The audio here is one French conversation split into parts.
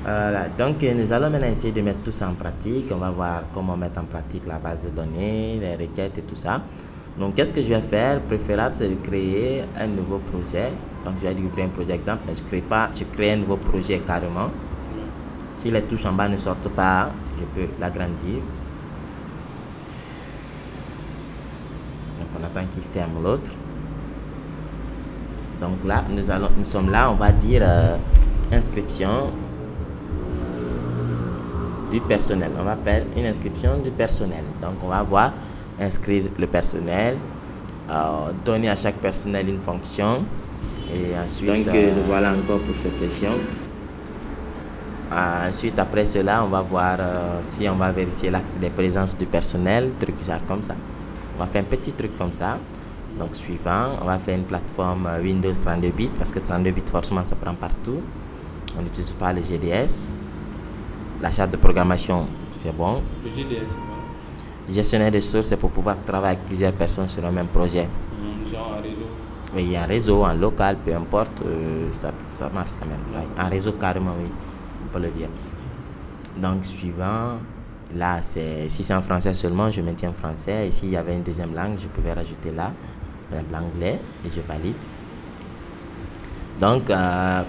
Voilà, donc nous allons maintenant essayer de mettre tout ça en pratique. On va voir comment mettre en pratique la base de données, les requêtes et tout ça. Donc qu'est-ce que je vais faire? Préférable, c'est de créer un nouveau projet. Donc je vais dire créer un projet exemple, mais je crée un nouveau projet carrément. Si les touches en bas ne sortent pas, je peux l'agrandir. Donc on attend qu'il ferme l'autre. Donc là, nous sommes là, on va dire inscription du personnel. On va faire une inscription du personnel. Donc on va voir inscrire le personnel, donner à chaque personnel une fonction et ensuite donc nous voilà encore pour cette session. Ensuite après cela on va voir si on va vérifier l'axe de présence du personnel, truc genre comme ça. On va faire un petit truc comme ça. Donc suivant, on va faire une plateforme Windows 32 bits parce que 32 bits forcément ça prend partout. On n'utilise pas le GDS. La charte de programmation, c'est bon. Le GDS, ouais. Gestionnaire de ressources, c'est pour pouvoir travailler avec plusieurs personnes sur le même projet. Genre un réseau. Oui, en réseau, en local, peu importe, ça marche quand même. Ouais. En réseau, carrément, oui, on peut le dire. Donc, suivant, là, si c'est en français seulement, je maintiens en français. Et s'il y avait une deuxième langue, je pouvais rajouter là, l'anglais, et je valide. Donc,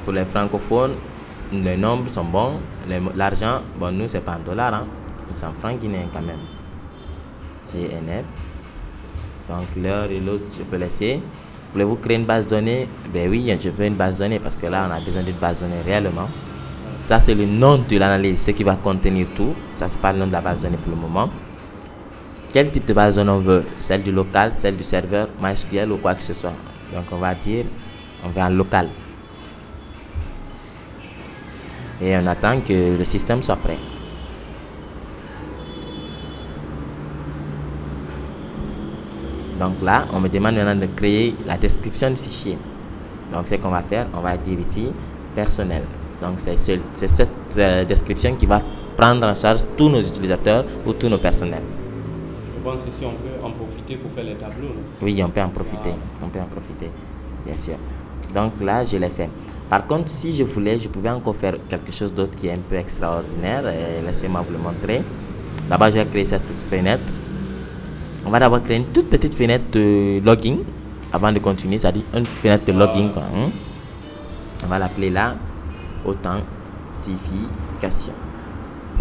pour les francophones, les nombres sont bons. L'argent, bon, nous, c'est pas en dollars, hein. C'est en francs guinéens quand même. GNF. Donc, l'heure et l'autre, je peux laisser. Voulez-vous créer une base de données? Ben oui, je veux une base de données parce que là, on a besoin d'une base de données réellement. Ça, c'est le nom de l'analyse, ce qui va contenir tout. Ça, c'est pas le nom de la base de données pour le moment. Quel type de base de données on veut? Celle du local, celle du serveur, MySQL ou quoi que ce soit. Donc, on va dire, on va en local. Et on attend que le système soit prêt. Donc là, on me demande maintenant de créer la description du fichier. Donc ce qu'on va faire, on va dire ici personnel. Donc c'est cette description qui va prendre en charge tous nos utilisateurs ou tous nos personnels. Je pense ici on peut en profiter pour faire les tableaux. Non? Oui, on peut en profiter. On peut en profiter, bien sûr. Donc là, je l'ai fait. Par contre, si je voulais, je pouvais encore faire quelque chose d'autre qui est un peu extraordinaire. Laissez-moi vous le montrer. D'abord, je vais créer cette fenêtre. On va d'abord créer une toute petite fenêtre de login avant de continuer, c'est-à-dire une fenêtre de login. On va l'appeler là authentification.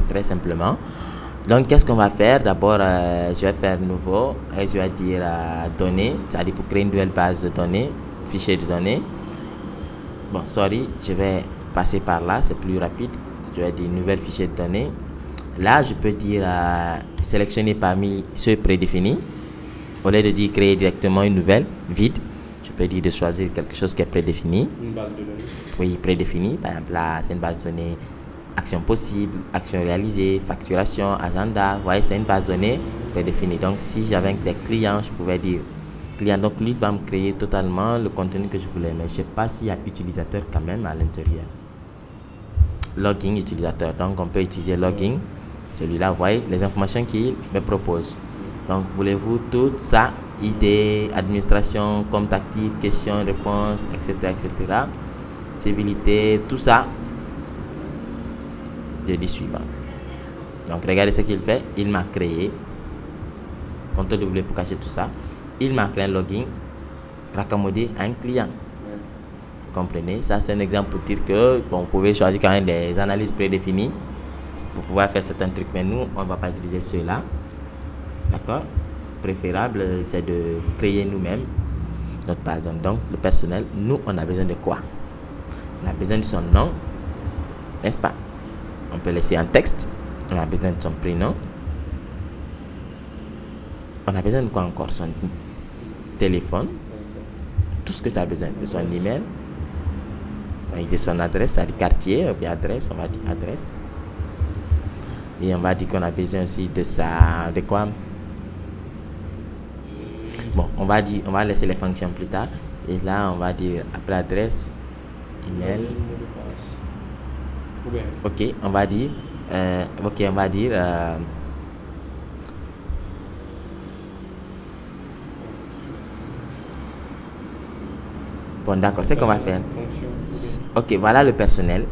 Très simplement. Donc, qu'est-ce qu'on va faire? D'abord, je vais faire nouveau et je vais dire données, c'est-à-dire pour créer une nouvelle base de données, fichier de données. Bon, sorry, je vais passer par là, c'est plus rapide. Je vais dire nouvelle fichier de données. Là, je peux dire sélectionner parmi ceux prédéfinis. Au lieu de dire créer directement une nouvelle, vide, je peux dire de choisir quelque chose qui est prédéfini. Une base de données. Oui, prédéfini. Par exemple, là, c'est une base de données action possible, action réalisée, facturation, agenda. Vous voyez, c'est une base de données prédéfinie. Donc, si j'avais des clients, je pouvais dire client. Donc, lui va me créer totalement le contenu que je voulais. Mais je ne sais pas s'il y a utilisateur quand même à l'intérieur. Login utilisateur. Donc, on peut utiliser login. Celui-là, vous voyez, les informations qu'il me propose. Donc, voulez-vous tout ça, idée, administration, compte actif, questions, réponses, etc., etc. Civilité, tout ça. Je dis suivant. Donc, regardez ce qu'il fait. Il m'a créé, CTRL W pour cacher tout ça. Il m'a créé un login raccommodé à un client. Vous comprenez? Ça, c'est un exemple pour dire que bon, vous pouvez choisir quand même des analyses prédéfinies pour pouvoir faire certains trucs, mais nous, on ne va pas utiliser ceux-là. D'accord? Préférable, c'est de créer nous-mêmes notre base. Donc, le personnel, nous, on a besoin de quoi? On a besoin de son nom, n'est-ce pas? On peut laisser un texte. On a besoin de son prénom. On a besoin de quoi encore? Son téléphone. Tout ce que tu as besoin. De son email. De son adresse, ça dit quartier, ou bien adresse, on va dire adresse. Et on va dire qu'on a besoin aussi de ça. De quoi? Bon, on va laisser les fonctions plus tard. Et là, on va dire après adresse, email. Ok, on va dire. Bon, d'accord, c'est ce qu'on va faire. Ok, voilà le personnel.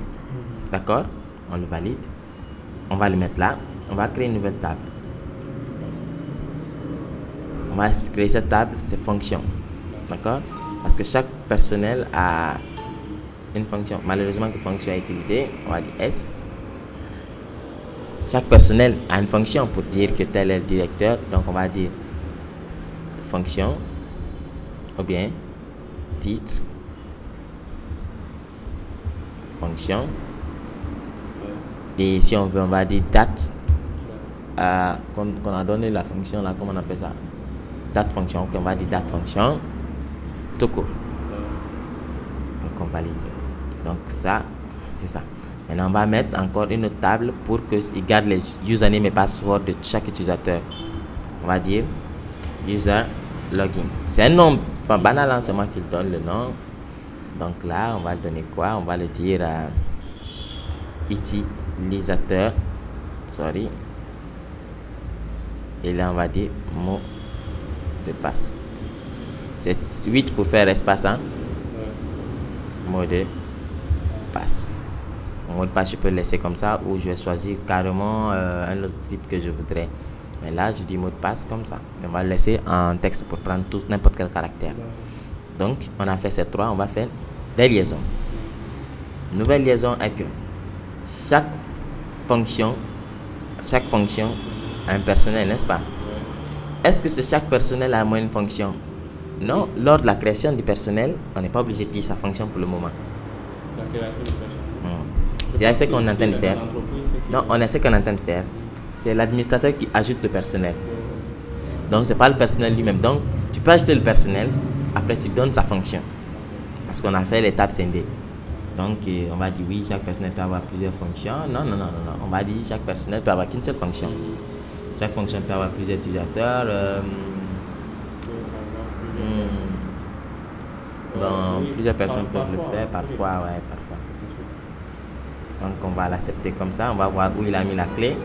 D'accord? on le valide, on va le mettre là, on va créer une nouvelle table. On va créer cette table, c'est fonction, d'accord? Parce que chaque personnel a une fonction. Malheureusement que fonction est utilisée, on va dire S. Chaque personnel a une fonction pour dire que tel est le directeur, donc on va dire fonction ou bien titre fonction, et si on veut on va dire date qu'on a donné la fonction là, comment on appelle ça, date fonction, ok, on va dire date fonction tout court, donc on valide. Donc ça c'est ça. Maintenant on va mettre encore une autre table pour que il garde les usernames et passwords de chaque utilisateur. On va dire user login, c'est un nom pas banal, hein, c'est moi qui donne le nom. Donc là on va donner quoi, on va le dire utilisateur, sorry, et là on va dire mot de passe. C'est 8 pour faire espace, hein? Mot de passe. Mon mot de passe je peux le laisser comme ça, ou je vais choisir carrément un autre type que je voudrais, mais là je dis mot de passe comme ça. On va le laisser en texte pour prendre tout n'importe quel caractère. Donc on a fait ces trois, on va faire des liaisons. Nouvelle liaison est que chaque fonction a un personnel, n'est-ce pas? Est-ce que c'est chaque personnel a moins une fonction? Non, lors de la création du personnel, on n'est pas obligé de dire sa fonction pour le moment. La création du personnel. C'est ce qu'on est en train de faire. Non, on est ce qu'on est en train de faire. C'est l'administrateur qui ajoute le personnel. Donc c'est pas le personnel lui-même. Donc tu peux ajouter le personnel, après tu donnes sa fonction. Parce qu'on a fait l'étape scindée. Donc on va dire oui, chaque personnel peut avoir plusieurs fonctions. Non. On va dire chaque personnel peut avoir qu'une seule fonction. Chaque fonction peut avoir plusieurs utilisateurs. Bon, plusieurs personnes peuvent le faire, parfois, ouais, parfois. Donc on va l'accepter comme ça. On va voir où il a mis la clé.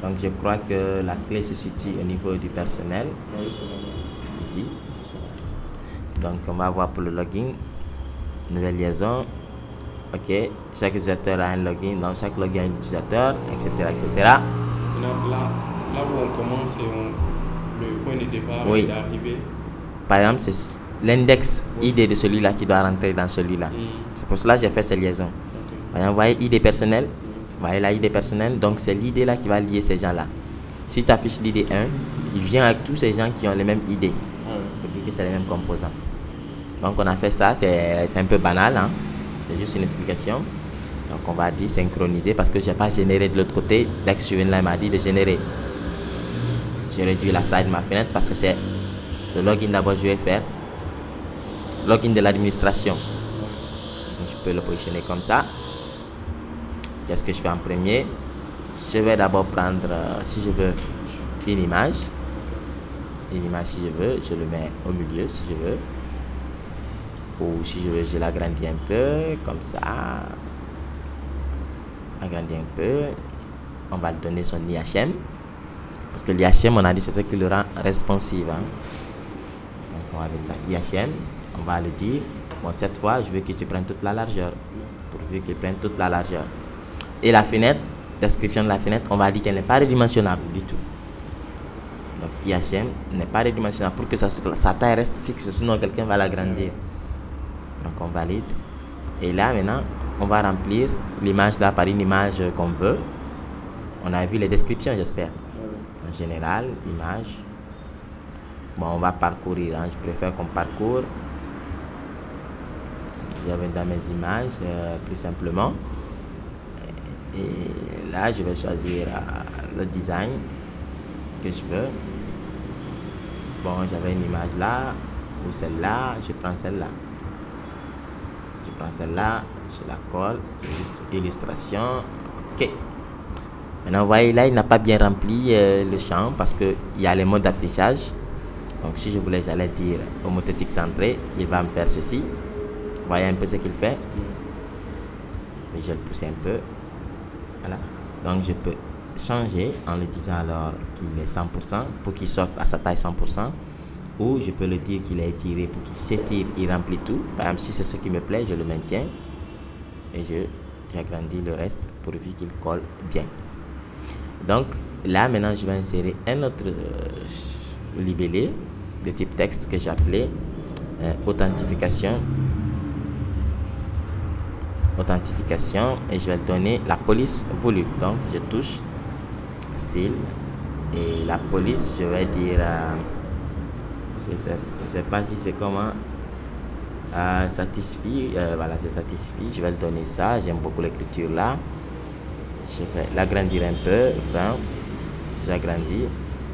Donc je crois que la clé se situe au niveau du personnel. Ici. Donc on va voir pour le login. Nouvelle liaison. Ok. Chaque utilisateur a un login. Donc chaque login a un utilisateur, etc. Là où on commence, le point de départ est arrivé. Par exemple, c'est l'index ID de celui-là qui doit rentrer dans celui-là. C'est pour cela que j'ai fait ces liaisons. Par exemple, vous voyez ID personnel. Vous voyez la ID personnel. Donc c'est l'ID là qui va lier ces gens-là. Si tu affiches l'ID 1, il vient avec tous ces gens qui ont les mêmes ID. Pour dire que c'est les mêmes composants. Donc on a fait ça, c'est un peu banal, hein? C'est juste une explication. Donc on va dire synchroniser parce que je n'ai pas généré de l'autre côté. Dès que je viens là, il m'a dit de générer. J'ai réduit la taille de ma fenêtre parce que c'est le login d'abord je vais faire. Login de l'administration. Je peux le positionner comme ça. Qu'est-ce que je fais en premier? Je vais d'abord prendre, si je veux, une image. Une image si je veux, je le mets au milieu si je veux. Ou si je veux, je l'agrandis un peu, comme ça. Agrandis un peu. On va lui donner son IHM. Parce que l'IHM, on a dit, c'est ce qui le rend responsive. Hein. Donc, on va mettre l'IHM. On va le dire. Bon, cette fois, je veux que tu prennes toute la largeur. Pourvu qu'il prenne toute la largeur. Et la fenêtre, description de la fenêtre, on va dire qu'elle n'est pas redimensionnable du tout. Donc, IHM n'est pas redimensionnable pour que sa taille reste fixe. Sinon, quelqu'un va l'agrandir. Donc on valide. Et là maintenant on va remplir l'image là par une image qu'on veut. On a vu les descriptions, j'espère. En général, image. Bon, on va parcourir, hein. Je préfère qu'on parcourt. Je vais dans mes images plus simplement. Et là je vais choisir le design que je veux. Bon, j'avais une image là ou celle-là, je prends celle-là. Je prends celle-là, je la colle, c'est juste illustration. Ok. Maintenant, vous voyez là, il n'a pas bien rempli le champ parce qu'il y a les modes d'affichage. Donc, si je voulais, j'allais dire homothétique centré, il va me faire ceci. Vous voyez un peu ce qu'il fait. Et je vais le pousser un peu. Voilà. Donc, je peux changer en le disant alors qu'il est 100% pour qu'il sorte à sa taille 100%. Ou je peux le dire qu'il est étiré pour qu'il s'étire, il remplit tout. Par exemple, si c'est ce qui me plaît, je le maintiens et je j'agrandis le reste pourvu qu'il colle bien. Donc là maintenant je vais insérer un autre libellé de type texte que j'ai appelé authentification et je vais donner la police voulue. Donc je touche style et la police, je vais dire je sais pas si c'est comment satisfait, voilà, c'est satisfait, je vais le donner ça. J'aime beaucoup l'écriture là, je vais l'agrandir un peu. 20, j'agrandis.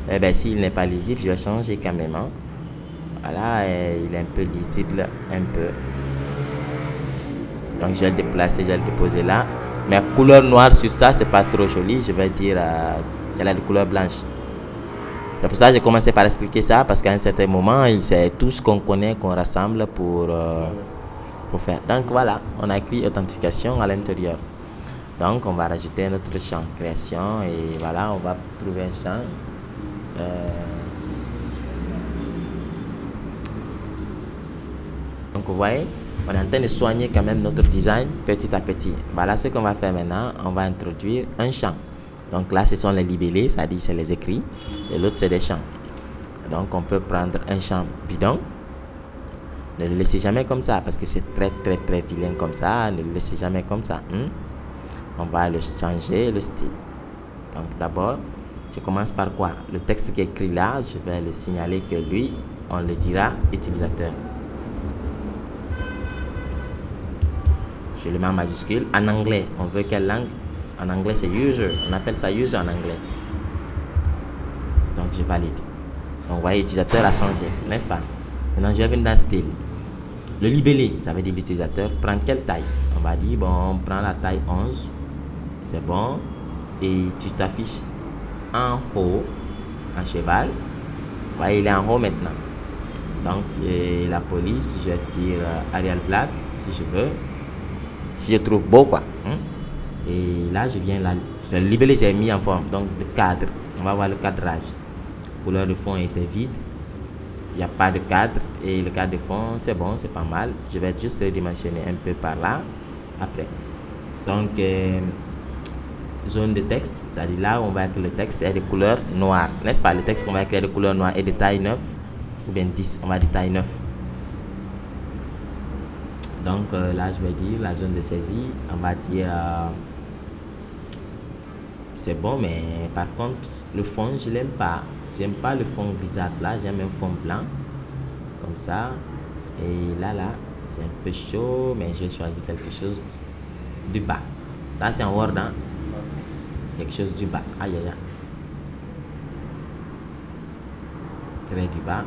Et bien s'il n'est pas lisible, je vais changer quand même, hein. Voilà, il est un peu lisible, un peu. Donc je vais le déplacer, je vais le déposer là. Mais couleur noire sur ça, c'est pas trop joli. Je vais dire qu'elle a de couleur blanche. C'est pour ça que j'ai commencé par expliquer ça, parce qu'à un certain moment, c'est tout ce qu'on connaît qu'on rassemble pour faire. Donc voilà, on a écrit authentification à l'intérieur. Donc on va rajouter notre champ création et voilà, on va trouver un champ. Donc vous voyez, on est en train de soigner quand même notre design petit à petit. Voilà ce qu'on va faire maintenant. On va introduire un champ. Donc là, ce sont les libellés, ça dit c'est les écrits. Et l'autre, c'est des champs. Donc on peut prendre un champ bidon. Ne le laissez jamais comme ça, parce que c'est très vilain comme ça. Ne le laissez jamais comme ça. On va le changer, le style. Donc d'abord, je commence par quoi? Le texte qui est écrit là, je vais le signaler que lui, on le dira utilisateur. Je le mets en majuscule. En anglais, on veut quelle langue? En anglais, c'est user. On appelle ça user en anglais. Donc, je valide. Donc, vous voyez, l'utilisateur a changé, n'est-ce pas? Maintenant, je vais venir dans style. Le libellé, ça veut dire l'utilisateur prend quelle taille? On va dire, bon, on prend la taille 11. C'est bon. Et tu t'affiches en haut, en cheval. Vous voyez, il est en haut maintenant. Donc, la police, je vais dire Arial Black, si je veux. Si je trouve beau, quoi. Et là, je viens là. C'est le libellé, j'ai mis en forme donc de cadre. On va voir le cadrage. Couleur de fond était vide. Il n'y a pas de cadre. Et le cadre de fond, c'est bon, c'est pas mal. Je vais juste redimensionner un peu par là. Après. Donc, zone de texte. C'est-à-dire là, on va écrire le texte est de couleur noire. N'est-ce pas? Le texte qu'on va écrire de couleur noire est de taille 9 ou bien 10. On va dire taille 9. Donc là, je vais dire la zone de saisie. On va dire c'est bon, mais par contre, le fond, je l'aime pas. J'aime pas le fond grisâtre là. J'aime un fond blanc. Comme ça. Et là, c'est un peu chaud, mais je vais choisir quelque chose du bas. Là, c'est en Word, hein? Quelque chose du bas. Aïe, aïe, aïe. Très du bas.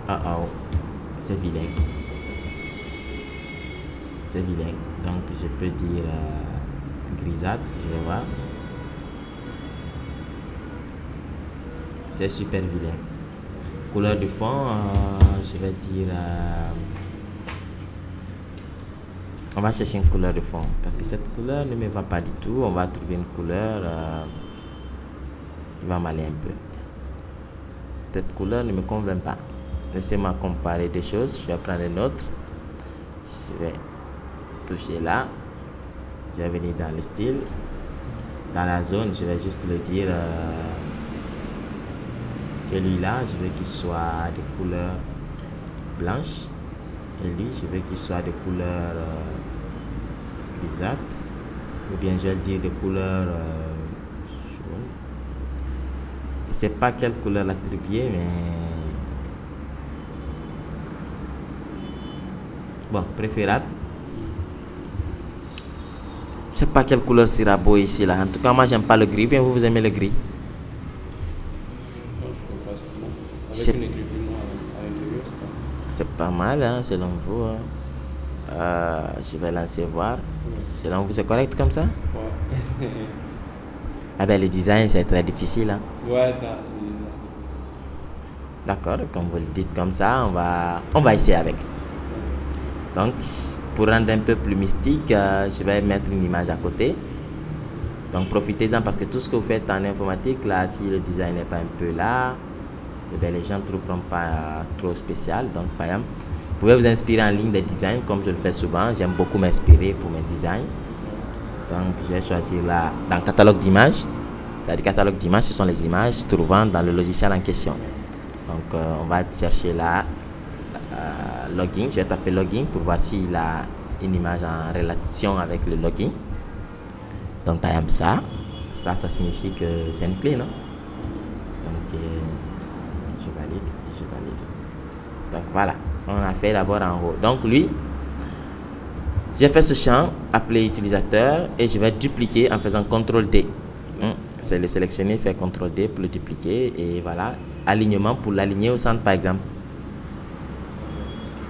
Oh, c'est vilain. C'est vilain. Donc, je peux dire grisâtre. Je vais voir. C'est super vilain. Couleur de fond, je vais dire... on va chercher une couleur de fond. Parce que cette couleur ne me va pas du tout. On va trouver une couleur qui va m'aller un peu. Cette couleur ne me convainc pas. Laissez-moi comparer des choses. Je vais prendre une autre. Je vais toucher là. Je vais venir dans le style. Dans la zone, je vais juste le dire que lui là, je veux qu'il soit de couleur blanche. Et lui, je veux qu'il soit de couleur grisâtre. Ou bien je vais le dire de couleur jaune. Je ne sais pas quelle couleur l'attribuer, mais... bon, préférable. Je sais pas quelle couleur sera beau ici là. En tout cas, moi j'aime pas le gris. Bien vous aimez le gris? C'est pas mal, hein, selon vous. Hein. Je vais lancer voir. Selon vous, c'est correct comme ça? Ouais. Ah ben le design c'est très difficile. Hein. Ouais, ça. D'accord, comme vous le dites comme ça, on va essayer avec. Donc, pour rendre un peu plus mystique, je vais mettre une image à côté. Donc, profitez-en parce que tout ce que vous faites en informatique, là, si le design n'est pas un peu là, eh bien, les gens ne trouveront pas trop spécial. Donc, par exemple, pouvez vous inspirer en ligne des designs comme je le fais souvent. J'aime beaucoup m'inspirer pour mes designs. Donc je vais choisir là dans catalogue d'images. C'est-à-dire catalogue d'images, ce sont les images se trouvant dans le logiciel en question. Donc on va chercher là login. Je vais taper login pour voir s'il a une image en relation avec le login. Donc par exemple ça signifie que c'est une clé, non? Donc je valide. Donc voilà, on a fait d'abord en haut. Donc lui, j'ai fait ce champ appelé utilisateur et je vais dupliquer en faisant CTRL D. C'est le sélectionner, faire CTRL D pour le dupliquer et voilà, alignement pour l'aligner au centre par exemple.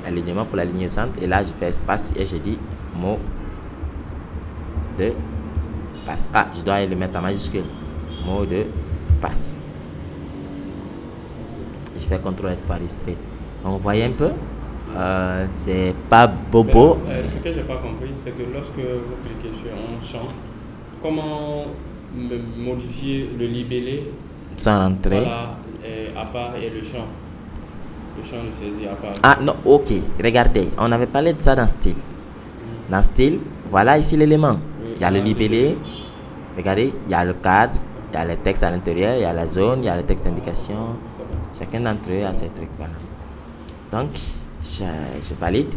Alignement pour l'aligner au centre et là je fais espace et je dis mot de passe. Ah, je dois le mettre en majuscule. Mot de passe. Je fais CTRL S pour enregistrer. On voit un peu. C'est pas bobo. Ce que j'ai pas compris, c'est que lorsque vous cliquez sur un champ, comment modifier le libellé sans rentrer? Voilà, à part et le champ. Le champ de saisie à part. Ah non, ok. Regardez, on avait parlé de ça dans style. Dans style, voilà ici l'élément. Il y a le libellé. Regardez, il y a le cadre, il y a le texte à l'intérieur, il y a la zone, il y a le texte d'indication. Chacun d'entre eux a ses trucs. Voilà. Donc, je valide.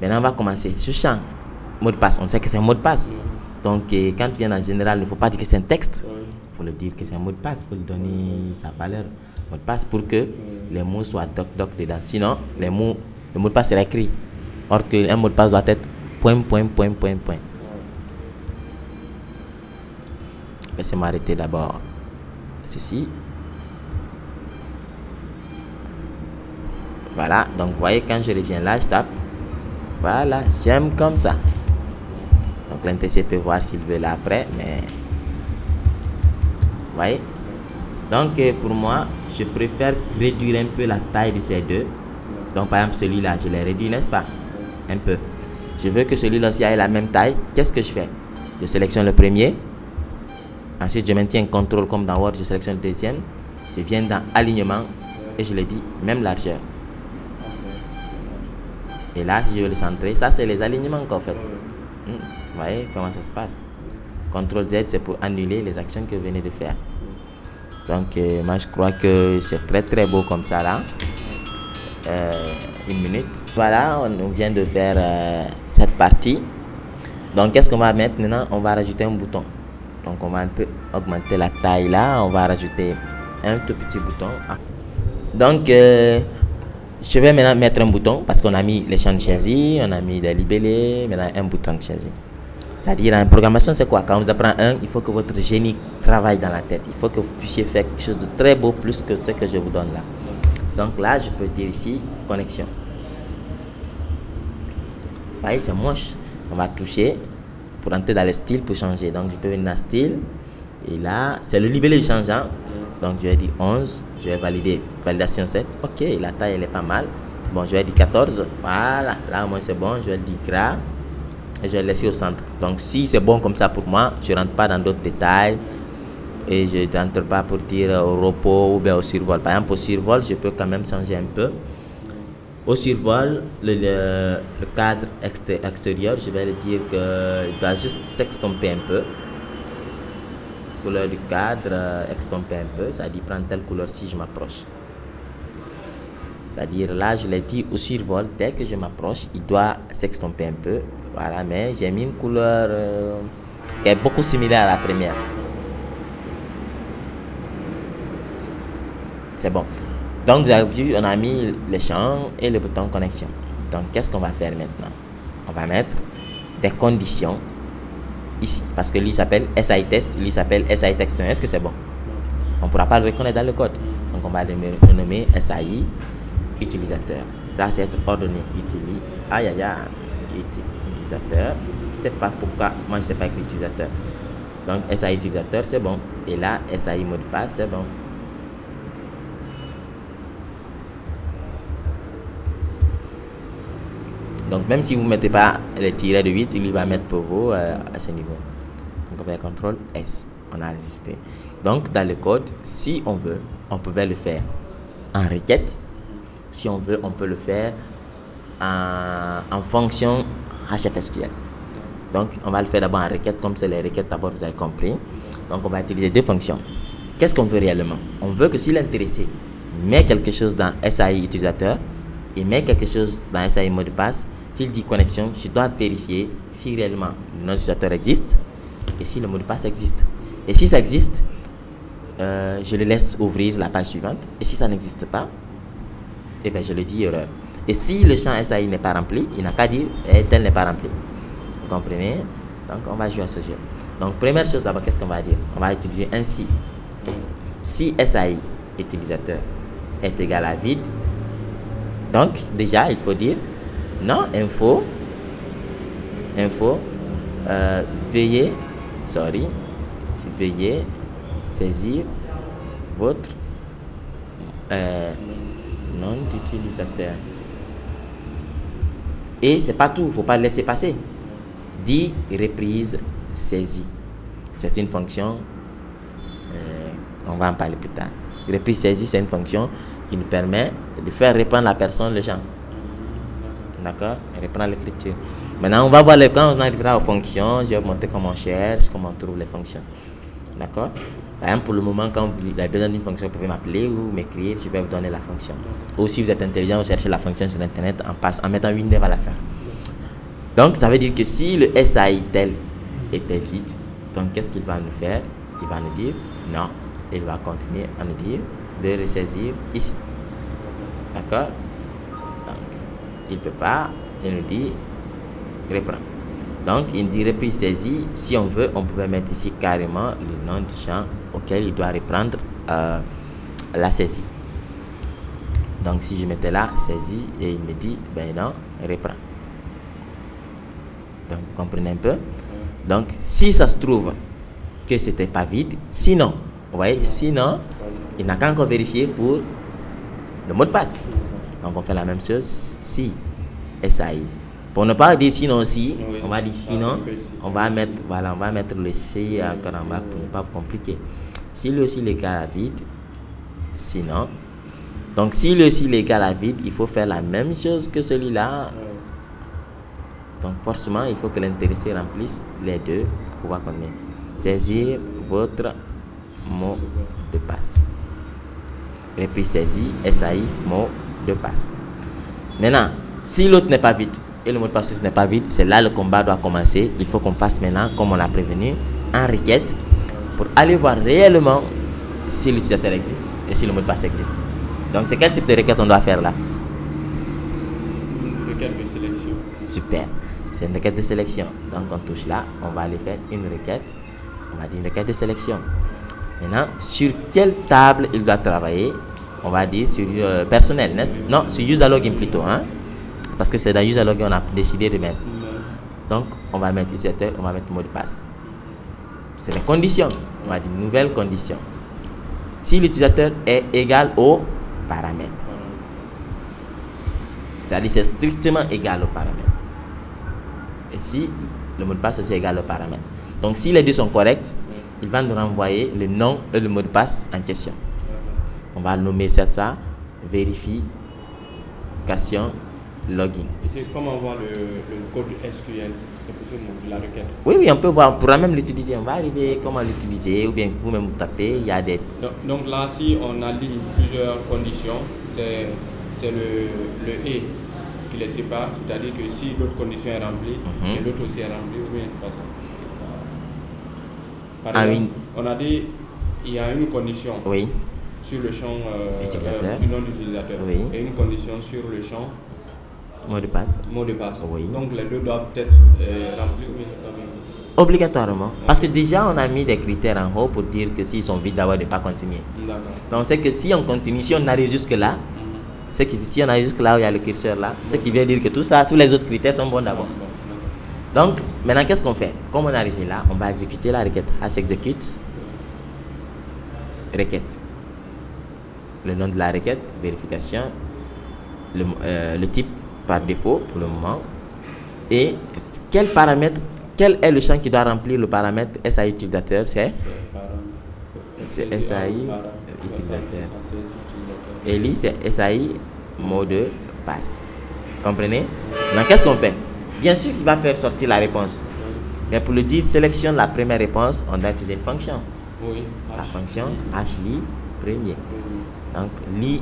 Maintenant, on va commencer. Ce champ, mot de passe, on sait que c'est un mot de passe. Donc, quand tu viens en général, il ne faut pas dire que c'est un texte. Il faut le dire que c'est un mot de passe. Il faut lui donner sa valeur. Mot de passe pour que les mots soient doc dedans. Sinon, le mot de passe sera écrit. Or qu'un mot de passe doit être point. Laissez-moi arrêter d'abord ceci. Voilà, donc vous voyez, quand je reviens là, je tape. Voilà, j'aime comme ça. Donc l'NTC peut voir s'il veut là après, mais vous voyez. Donc pour moi, je préfère réduire un peu la taille de ces deux. Donc par exemple celui-là, je l'ai réduit, n'est-ce pas? Un peu. Je veux que celui-là aussi ait la même taille. Qu'est-ce que je fais? Je sélectionne le premier. Ensuite, je maintiens un contrôle comme dans Word, je sélectionne le deuxième. Je viens dans alignement et je le dis même largeur. Et là, si je veux le centrer, ça c'est les alignements qu'on fait. Vous voyez comment ça se passe. CTRL Z, c'est pour annuler les actions que vous venez de faire. Donc, moi je crois que c'est très beau comme ça là. Une minute. Voilà, on vient de faire cette partie. Donc, qu'est-ce qu'on va mettre maintenant? On va rajouter un bouton. Donc, on va un peu augmenter la taille là. On va rajouter un tout petit bouton. Donc, je vais maintenant mettre un bouton parce qu'on a mis les champs de chaisie, on a mis des libellés, maintenant un bouton de chaisie. C'est-à-dire en programmation, c'est quoi? Quand on vous apprend il faut que votre génie travaille dans la tête. Il faut que vous puissiez faire quelque chose de très beau plus que ce que je vous donne là. Donc là, je peux dire ici, connexion. Vous voyez, c'est moche. On va toucher pour entrer dans le style pour changer. Donc je peux venir dans style. Et là, c'est le libellé changeant. Donc je vais dire 11. Je vais valider. Validation 7. Ok, la taille elle est pas mal. Bon, je vais dire 14. Voilà, là au moins c'est bon. Je vais dire gras. Et je vais laisser au centre. Donc si c'est bon comme ça pour moi, je ne rentre pas dans d'autres détails. Et je n'entre pas pour dire au repos ou bien au survol. Par exemple, au survol, je peux quand même changer un peu. Au survol, le cadre extérieur, je vais le dire qu'il doit juste s'estomper un peu. Couleur du cadre, estomper un peu, c'est-à-dire prendre telle couleur si je m'approche. C'est-à-dire là, je l'ai dit au survol, dès que je m'approche, il doit s'estomper un peu. Voilà, mais j'ai mis une couleur qui est beaucoup similaire à la première. C'est bon. Donc vous avez vu, on a mis les champs et le bouton connexion. Donc qu'est-ce qu'on va faire maintenant? On va mettre des conditions ici, parce que lui s'appelle SI test, lui s'appelle SI text 1. Est-ce que c'est bon? On ne pourra pas le reconnaître dans le code. Donc on va le renommer SI utilisateur. Ça c'est être ordonné utilisateur. Je sais pas pourquoi moi je sais pas écrire utilisateur. Donc SI utilisateur c'est bon. Et là SI mot de passe c'est bon. Donc même si vous ne mettez pas le tiret de 8, il va mettre pour vous à ce niveau. Donc on va faire CTRL S. On a enregistré. Donc dans le code, si on veut, on pouvait le faire en requête. Si on veut, on peut le faire en fonction HFSQL. Donc, on va le faire d'abord en requête, comme c'est les requêtes d'abord, vous avez compris. Donc, on va utiliser deux fonctions. Qu'est-ce qu'on veut réellement? On veut que si l'intéressé met quelque chose dans SAI utilisateur et met quelque chose dans SAI mot de passe, s'il dit connexion, je dois vérifier si réellement le nom d'utilisateur existe et si le mot de passe existe. Et si ça existe, je le laisse ouvrir la page suivante. Et si ça n'existe pas, eh bien, je le dis erreur. Et si le champ SAI n'est pas rempli, il n'a qu'à dire tel n'est pas rempli. Vous comprenez? Donc, on va jouer à ce jeu. Donc, première chose d'abord, qu'est-ce qu'on va dire? On va utiliser ainsi. Si SAI utilisateur est égal à vide, donc déjà, il faut dire non, veuillez saisir votre nom d'utilisateur. Et c'est pas tout, il ne faut pas le laisser passer. Dit reprise saisie. C'est une fonction, on va en parler plus tard. Reprise saisie, c'est une fonction qui nous permet de faire reprendre la personne le champ. D'accord? Reprendre l'écriture. Maintenant, on va voir quand on arrivera aux fonctions. Je vais vous montrer comment on cherche, comment on trouve les fonctions. D'accord? Par exemple, pour le moment, quand vous avez besoin d'une fonction, vous pouvez m'appeler ou m'écrire, je vais vous donner la fonction. Ou si vous êtes intelligent, vous cherchez la fonction sur Internet en mettant Windev à la fin. Donc, ça veut dire que si le SAI tel était vide, donc qu'est-ce qu'il va nous faire? Il va nous dire non. Il va continuer à nous dire de ressaisir ici. D'accord? Donc, il ne peut pas, il nous dit reprend. Donc, il dit reprise saisie. Si on veut, on pouvait mettre ici carrément le nom du champ auquel il doit reprendre la saisie. Donc, si je mettais là saisie et il me dit, ben non, reprend. Donc, vous comprenez un peu? Donc, si ça se trouve que c'était pas vide, sinon, vous voyez, sinon, il n'a qu'à encore vérifier pour le mot de passe. Donc, on fait la même chose si SAI. Pour ne pas dire sinon si, on va dire sinon, on va mettre, voilà, on va mettre le C encore en bas pour ne pas vous compliquer. Si le C est égal à vide, sinon, donc si le C est égal à vide, il faut faire la même chose que celui-là. Donc forcément, il faut que l'intéressé remplisse les deux pour pouvoir connaître. Saisir votre mot de passe. Reprise saisie, SAI, mot de passe. Maintenant, si l'autre n'est pas vide et le mot de passe n'est pas vide, c'est là le combat doit commencer. Il faut qu'on fasse maintenant, comme on l'a prévenu, en requête pour aller voir réellement si l'utilisateur existe et si le mot de passe existe. Donc, c'est quel type de requête on doit faire là? Une requête de sélection. Super. C'est une requête de sélection. Donc, on touche là, on va aller faire une requête. On va dire une requête de sélection. Maintenant, sur quelle table il doit travailler? On va dire sur personnel. Non, sur user login plutôt. Hein? Parce que c'est dans user login qu'on a décidé de mettre. Donc, on va mettre utilisateur, on va mettre mot de passe. C'est les conditions. On va dire nouvelle condition. Si l'utilisateur est égal au paramètre. C'est-à-dire c'est strictement égal au paramètre. Et si le mot de passe aussi est égal au paramètre. Donc, si les deux sont corrects, il va nous renvoyer le nom et le mot de passe en question. On va nommer ça vérification login. Et c'est comment voir le code SQL? C'est possible de la requête? Oui, on peut voir, on pourra même l'utiliser. On va arriver comment l'utiliser, ou bien vous-même vous tapez, il y a des... Donc là, si on aligne plusieurs conditions, c'est le et qui les sépare, c'est-à-dire que si l'autre condition est remplie, et l'autre aussi est remplie, ou bien pas ça. Par exemple, on a dit il y a une condition sur le champ du nom d'utilisateur et une condition sur le champ mot de passe. Donc les deux doivent être remplis ou bien obligatoirement. Parce que déjà on a mis des critères en haut pour dire que s'ils sont vides d'abord de ne pas continuer. Donc c'est que si on continue, si on arrive jusque là, si on arrive jusque là où il y a le curseur là, ce qui veut dire que tout ça, tous les autres critères sont bons d'abord. Donc maintenant qu'est-ce qu'on fait? Comme on est arrivé là, on va exécuter la requête. Execute requête. Le nom de la requête, vérification, le type par défaut pour le moment. Et quel est le champ qui doit remplir le paramètre SAI utilisateur? C'est SAI utilisateur. Et lui, c'est SAI mot de passe. Comprenez? Donc, qu'est-ce qu'on fait? Bien sûr qu'il va faire sortir la réponse. Mais pour le dire, sélectionne la première réponse, on doit utiliser une fonction. Oui. La fonction HLI premier. Donc, lit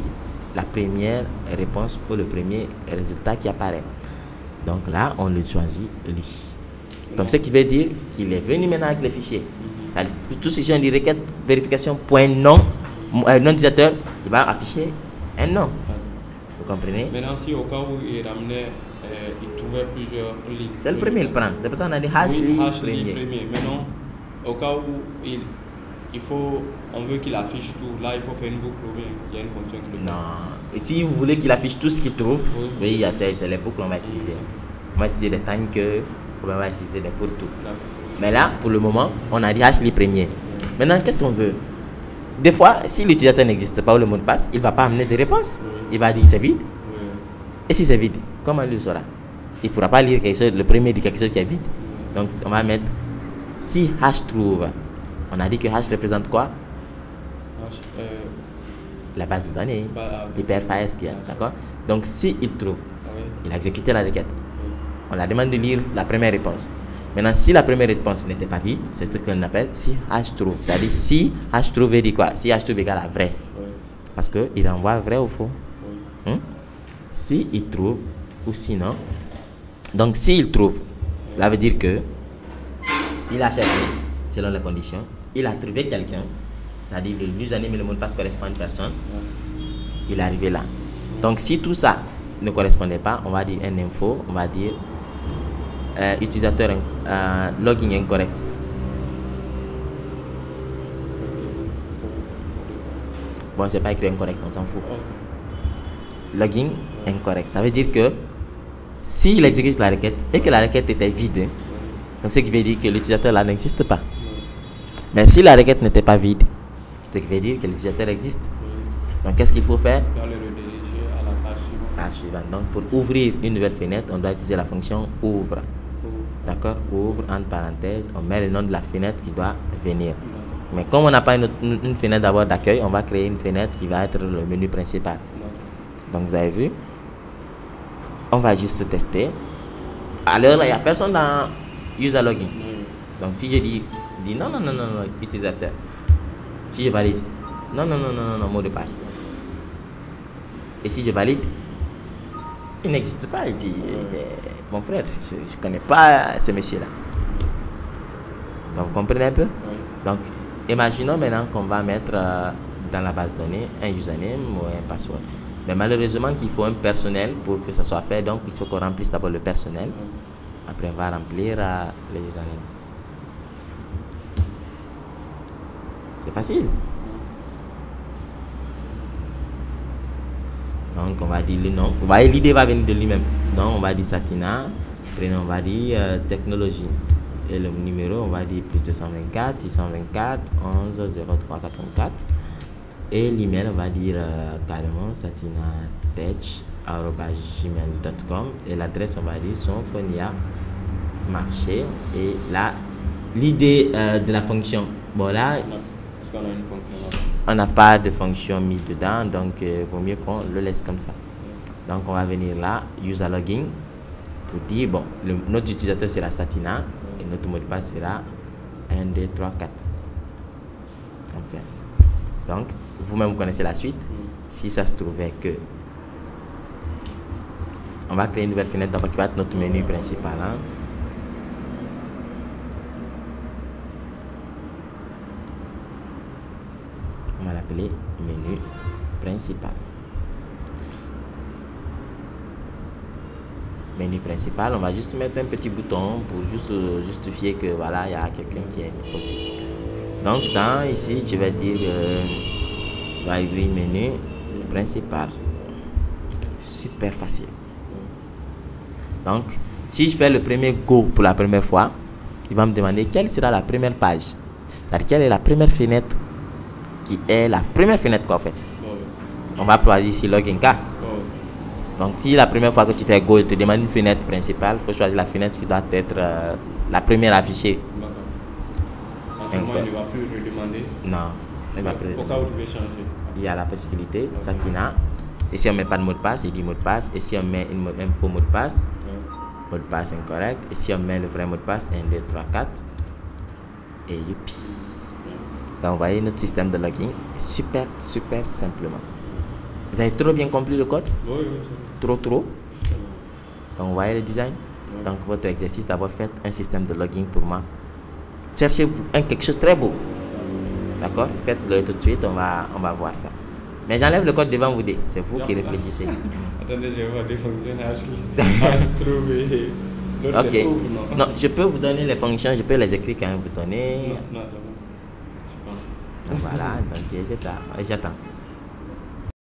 la première réponse ou le premier résultat qui apparaît. Donc là, on le choisit lui. Donc, ce qui veut dire qu'il est venu maintenant avec les fichiers. Tout ce qui est requête vérification point nom, non utilisateur, il va afficher un nom. Vous comprenez? Maintenant, si au cas où il ramenait, il trouvait plusieurs lignes. C'est le premier, il prend. C'est pour ça qu'on a dit HLI premier. Maintenant, au cas où il faut, on veut qu'il affiche tout, là il faut faire une boucle ou bien il y a une fonction qui le fait. Non. Et si vous voulez qu'il affiche tout ce qu'il trouve, oui, c'est les boucles qu'on va utiliser. On va utiliser des tanks, on va utiliser des pour tout. Mais là, pour le moment, on a dit HLI premier. Maintenant, qu'est-ce qu'on veut? Des fois, si l'utilisateur n'existe pas ou le mot de passe, il ne va pas amener de réponse. Il va dire c'est vide. Et si c'est vide, comment il le saura? Il ne pourra pas lire quelque chose, le premier dit quelque chose qui est vide. Donc, on va mettre si hash trouve. On a dit que hash représente quoi? La base de données. Hyperfile SQL. D'accord? Donc, si il trouve, il a exécuté la requête. On la demande de lire la première réponse. Maintenant, si la première réponse n'était pas vide, c'est ce qu'on appelle si hash true. C'est-à-dire si hash true veut dire quoi? Si hash true égale à vrai. Parce qu'il envoie vrai ou faux. Si il trouve ou sinon. Donc, s'il trouve, ça veut dire que il a cherché selon les conditions. Il a trouvé quelqu'un. C'est-à-dire l'username et le mot de passe correspondent à une personne. Il est arrivé là. Donc, si tout ça ne correspondait pas, on va dire un info, on va dire utilisateur login incorrect. Bon, c'est pas écrit incorrect, on s'en fout. Login incorrect. Ça veut dire que s'il exécute la requête et que la requête était vide, donc ce qui veut dire que l'utilisateur là n'existe pas. Mais si la requête n'était pas vide, ce qui veut dire que l'utilisateur existe. Donc qu'est-ce qu'il faut faire? Le rediriger à la page suivante. Donc pour ouvrir une nouvelle fenêtre, on doit utiliser la fonction ouvre. D'accord? Ouvre, entre parenthèses, on met le nom de la fenêtre qui doit venir. Mais comme on n'a pas une fenêtre d'abord d'accueil, on va créer une fenêtre qui va être le menu principal. Donc vous avez vu? On va juste tester. Alors là, il n'y a personne dans user login. Donc si je dis non, utilisateur. Si je valide, non, mot de passe. Et si je valide, il n'existe pas. Il dit, mon frère, je ne connais pas ce monsieur-là. Donc, vous comprenez un peu? Donc, imaginons maintenant qu'on va mettre dans la base de données un username ou un password. Mais malheureusement, qu'il faut un personnel pour que ça soit fait. Donc, il faut qu'on remplisse d'abord le personnel. Après, on va remplir les usernames. C'est facile. Donc, on va dire le nom. Vous voyez, l'idée va venir de lui-même. Donc, on va dire Satina. Prénom, on va dire technologie. Et le numéro, on va dire plus 224 624 11 03 84. Et l'email, on va dire carrément satinatech@gmail.com. Et l'adresse, on va dire Sonfonia marché. Et là, l'idée de la fonction. Bon, là. Est-ce qu'on a une fonction là? On n'a pas de fonction mise dedans, donc il vaut mieux qu'on le laisse comme ça. Donc on va venir là, user login, pour dire, bon, notre utilisateur sera Satina, et notre mot de passe sera 1, 2, 3, 4. Enfin. Donc, vous-même vous connaissez la suite. Si ça se trouvait que... On va créer une nouvelle fenêtre d'abord qui va être notre menu principal. Hein. On va l'appeler menu principal. Menu principal, on va juste mettre un petit bouton pour juste justifier que voilà, il y a quelqu'un qui est possible. Donc dans ici, tu vas dire library menu principal. Super facile. Donc si je fais le premier go pour la première fois, il va me demander quelle sera la première page. C'est-à-dire quelle est la première fenêtre qui est la première fenêtre quoi en fait. On va choisir ici login K. Donc si la première fois que tu fais go, il te demande une fenêtre principale, il faut choisir la fenêtre qui doit être la première affichée. Il ne va plus le demander. Non, il va plus. Au cas où tu veux changer. Il y a la possibilité, Satina, Et si on met pas de mot de passe, il dit mot de passe. Et si on met un faux mot de passe, mot de passe incorrect. Et si on met le vrai mot de passe, 1, 2, 3, 4. Et youpi. Donc, vous voyez, notre système de login est super simplement. Vous avez trop bien compris le code? Oui. Trop. Donc, vous voyez le design? Donc, votre exercice, d'abord, faites un système de login pour moi. Cherchez-vous quelque chose de très beau. D'accord? Faites-le tout de suite, on va voir ça. Mais j'enlève le code devant vous. C'est vous qui réfléchissez. Attendez, je vais voir des fonctions à trouver. Ok. Non, je peux vous donner les fonctions, je peux les écrire quand même vous donner. Non, c'est bon. Je pense. Voilà, donc c'est ça. J'attends.